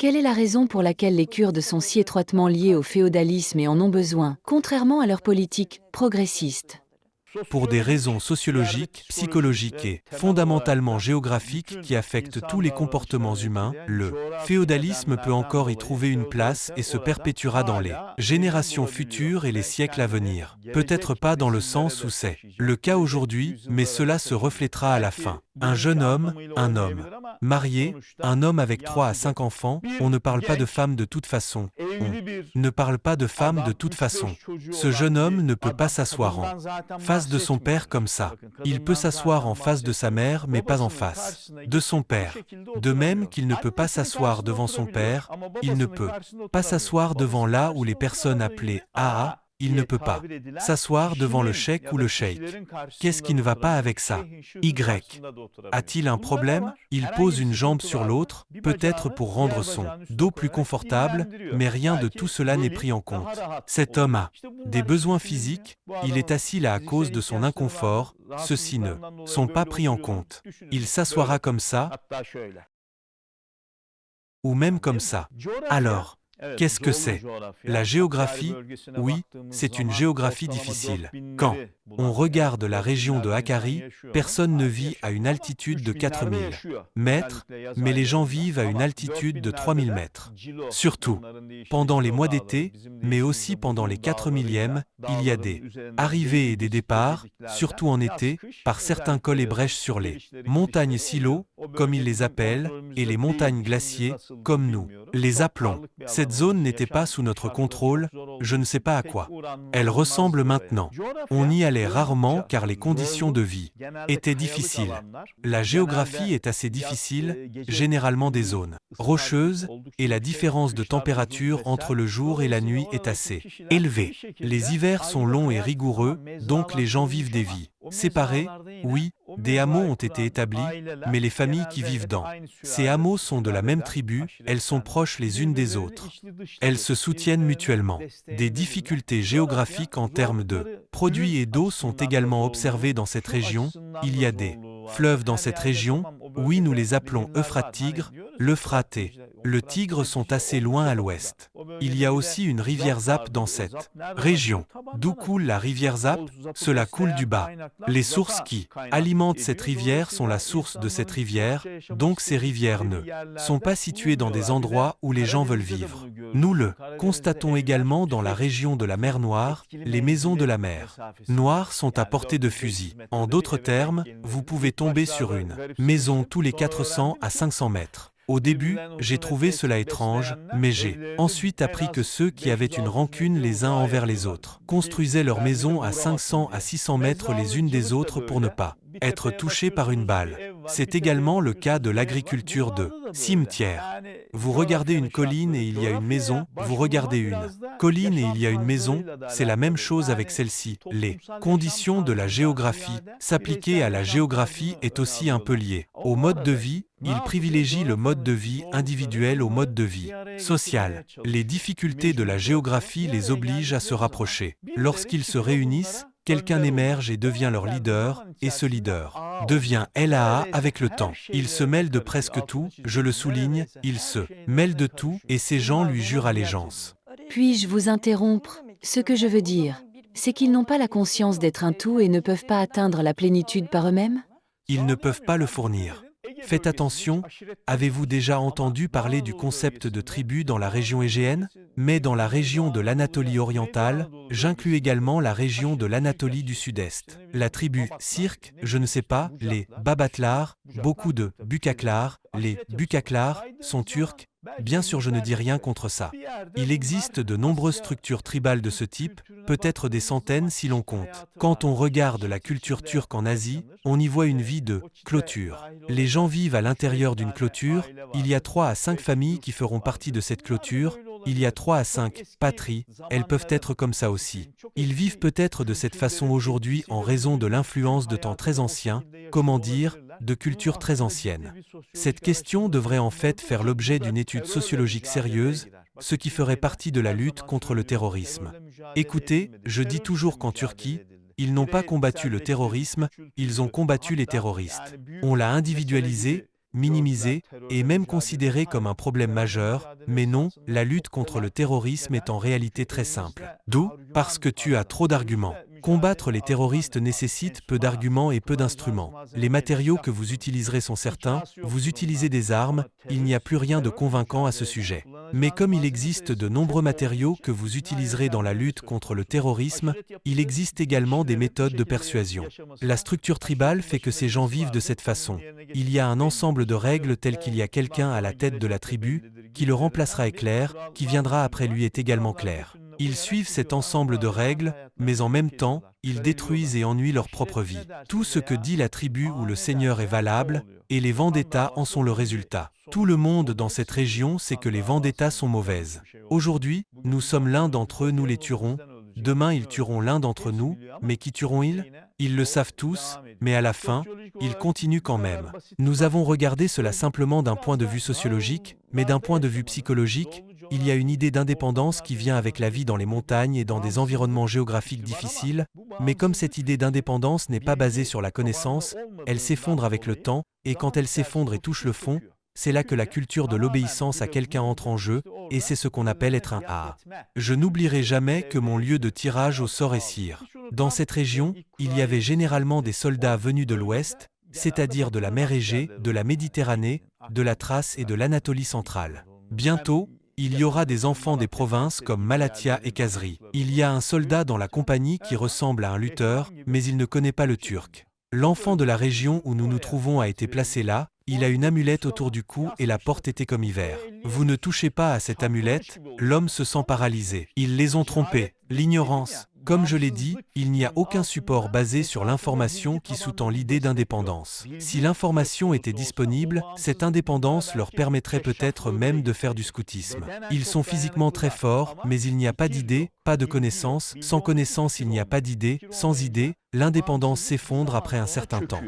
Quelle est la raison pour laquelle les Kurdes sont si étroitement liés au féodalisme et en ont besoin, contrairement à leur politique progressiste? Pour des raisons sociologiques, psychologiques et fondamentalement géographiques qui affectent tous les comportements humains, le féodalisme peut encore y trouver une place et se perpétuera dans les générations futures et les siècles à venir. Peut-être pas dans le sens où c'est le cas aujourd'hui, mais cela se reflétera à la fin. Un jeune homme, un homme marié, un homme avec 3 à 5 enfants, on ne parle pas de femme de toute façon. On ne parle pas de femme de toute façon. Ce jeune homme ne peut pas s'asseoir en face de son père comme ça. Il peut s'asseoir en face de sa mère, mais pas en face de son père. De même qu'il ne peut pas s'asseoir devant son père, il ne peut pas s'asseoir devant là où les personnes appelées AA, il ne peut pas s'asseoir devant le cheikh ou le cheikh. Qu'est-ce qui ne va pas avec ça? Y. A-t-il un problème? Il pose une jambe sur l'autre, peut-être pour rendre son dos plus confortable, mais rien de tout cela n'est pris en compte. Cet homme a des besoins physiques, il est assis là à cause de son inconfort, ceux-ci ne sont pas pris en compte. Il s'assoira comme ça, ou même comme ça. Alors, qu'est-ce que c'est? La géographie, oui, c'est une géographie difficile. Quand on regarde la région de Hakkari, personne ne vit à une altitude de 4000 mètres, mais les gens vivent à une altitude de 3000 mètres. Surtout, pendant les mois d'été, mais aussi pendant les 4000e, il y a des arrivées et des départs, surtout en été, par certains cols et brèches sur les montagnes silos, comme ils les appellent, et les montagnes glaciers, comme nous les appelons. Cette zone n'était pas sous notre contrôle, je ne sais pas à quoi elle ressemble maintenant. On y allait rarement car les conditions de vie étaient difficiles. La géographie est assez difficile, généralement des zones rocheuses, et la différence de température entre le jour et la nuit est assez élevée. Les hivers sont longs et rigoureux, donc les gens vivent des vies séparées. Oui, des hameaux ont été établis, mais les familles qui vivent dans ces hameaux sont de la même tribu, elles sont proches les unes des autres. Elles se soutiennent mutuellement. Des difficultés géographiques en termes de produits et d'eau sont également observées dans cette région. Il y a des fleuves dans cette région, oui, nous les appelons Euphrate-Tigre, l'Euphrate et le Tigre sont assez loin à l'ouest. Il y a aussi une rivière Zap dans cette région. D'où coule la rivière Zap? Cela coule du bas. Les sources qui alimentent cette rivière sont la source de cette rivière, donc ces rivières ne sont pas situées dans des endroits où les gens veulent vivre. Nous le constatons également dans la région de la mer Noire, les maisons de la mer Noire sont à portée de fusil. En d'autres termes, vous pouvez tomber sur une maison tous les 400 à 500 mètres. Au début, j'ai trouvé cela étrange, mais j'ai ensuite appris que ceux qui avaient une rancune les uns envers les autres construisaient leurs maisons à 500 à 600 mètres les unes des autres pour ne pas être touchés par une balle. C'est également le cas de l'agriculture de cimetière. Vous regardez une colline et il y a une maison, vous regardez une colline et il y a une maison, c'est la même chose avec celle-ci. Les conditions de la géographie, s'appliquer à la géographie est aussi un peu lié au mode de vie. Il privilégie le mode de vie individuel au mode de vie social. Les difficultés de la géographie les obligent à se rapprocher. Lorsqu'ils se réunissent, quelqu'un émerge et devient leur leader, et ce leader devient LAA avec le temps. Il se mêle de presque tout, je le souligne, il se mêle de tout, et ces gens lui jurent allégeance. Puis-je vous interrompre? Ce que je veux dire, c'est qu'ils n'ont pas la conscience d'être un tout et ne peuvent pas atteindre la plénitude par eux-mêmes? Ils ne peuvent pas le fournir. Faites attention, avez-vous déjà entendu parler du concept de tribu dans la région égéenne? Mais dans la région de l'Anatolie orientale, j'inclus également la région de l'Anatolie du Sud-Est. La tribu Sirk, je ne sais pas, les Babatlars, beaucoup de Bukaklar, les Bukaklar sont turcs. Bien sûr, je ne dis rien contre ça. Il existe de nombreuses structures tribales de ce type, peut-être des centaines si l'on compte. Quand on regarde la culture turque en Asie, on y voit une vie de clôture. Les gens vivent à l'intérieur d'une clôture, il y a 3 à 5 familles qui feront partie de cette clôture, il y a 3 à 5 patries, elles peuvent être comme ça aussi. Ils vivent peut-être de cette façon aujourd'hui en raison de l'influence de temps très anciens, comment dire, de cultures très anciennes. Cette question devrait en fait faire l'objet d'une étude sociologique sérieuse, ce qui ferait partie de la lutte contre le terrorisme. Écoutez, je dis toujours qu'en Turquie, ils n'ont pas combattu le terrorisme, ils ont combattu les terroristes. On l'a individualisé, minimisé et même considéré comme un problème majeur, mais non, la lutte contre le terrorisme est en réalité très simple. D'où? Parce que tu as trop d'arguments. Combattre les terroristes nécessite peu d'arguments et peu d'instruments. Les matériaux que vous utiliserez sont certains, vous utilisez des armes, il n'y a plus rien de convaincant à ce sujet. Mais comme il existe de nombreux matériaux que vous utiliserez dans la lutte contre le terrorisme, il existe également des méthodes de persuasion. La structure tribale fait que ces gens vivent de cette façon. Il y a un ensemble de règles telles qu'il y a quelqu'un à la tête de la tribu, qui le remplacera est clair, qui viendra après lui est également clair. Ils suivent cet ensemble de règles, mais en même temps, ils détruisent et ennuient leur propre vie. Tout ce que dit la tribu ou le seigneur est valable, et les vendettas en sont le résultat. Tout le monde dans cette région sait que les vendettas sont mauvaises. Aujourd'hui, nous sommes l'un d'entre eux, nous les tuerons. Demain, ils tueront l'un d'entre nous, mais qui tueront-ils? Ils le savent tous, mais à la fin, ils continuent quand même. Nous avons regardé cela simplement d'un point de vue sociologique, mais d'un point de vue psychologique, il y a une idée d'indépendance qui vient avec la vie dans les montagnes et dans des environnements géographiques difficiles, mais comme cette idée d'indépendance n'est pas basée sur la connaissance, elle s'effondre avec le temps, et quand elle s'effondre et touche le fond, c'est là que la culture de l'obéissance à quelqu'un entre en jeu, et c'est ce qu'on appelle être un A. Je n'oublierai jamais que mon lieu de tirage au sort est Syr. Dans cette région, il y avait généralement des soldats venus de l'Ouest, c'est-à-dire de la mer Égée, de la Méditerranée, de la Thrace et de l'Anatolie centrale. Bientôt, il y aura des enfants des provinces comme Malatya et Khazri. Il y a un soldat dans la compagnie qui ressemble à un lutteur, mais il ne connaît pas le turc. L'enfant de la région où nous nous trouvons a été placé là, il a une amulette autour du cou et la porte était comme hiver. Vous ne touchez pas à cette amulette, l'homme se sent paralysé. Ils les ont trompés. L'ignorance. Comme je l'ai dit, il n'y a aucun support basé sur l'information qui sous-tend l'idée d'indépendance. Si l'information était disponible, cette indépendance leur permettrait peut-être même de faire du scoutisme. Ils sont physiquement très forts, mais il n'y a pas d'idée, pas de connaissance. Sans connaissance, il n'y a pas d'idée. Sans idée, l'indépendance s'effondre après un certain temps.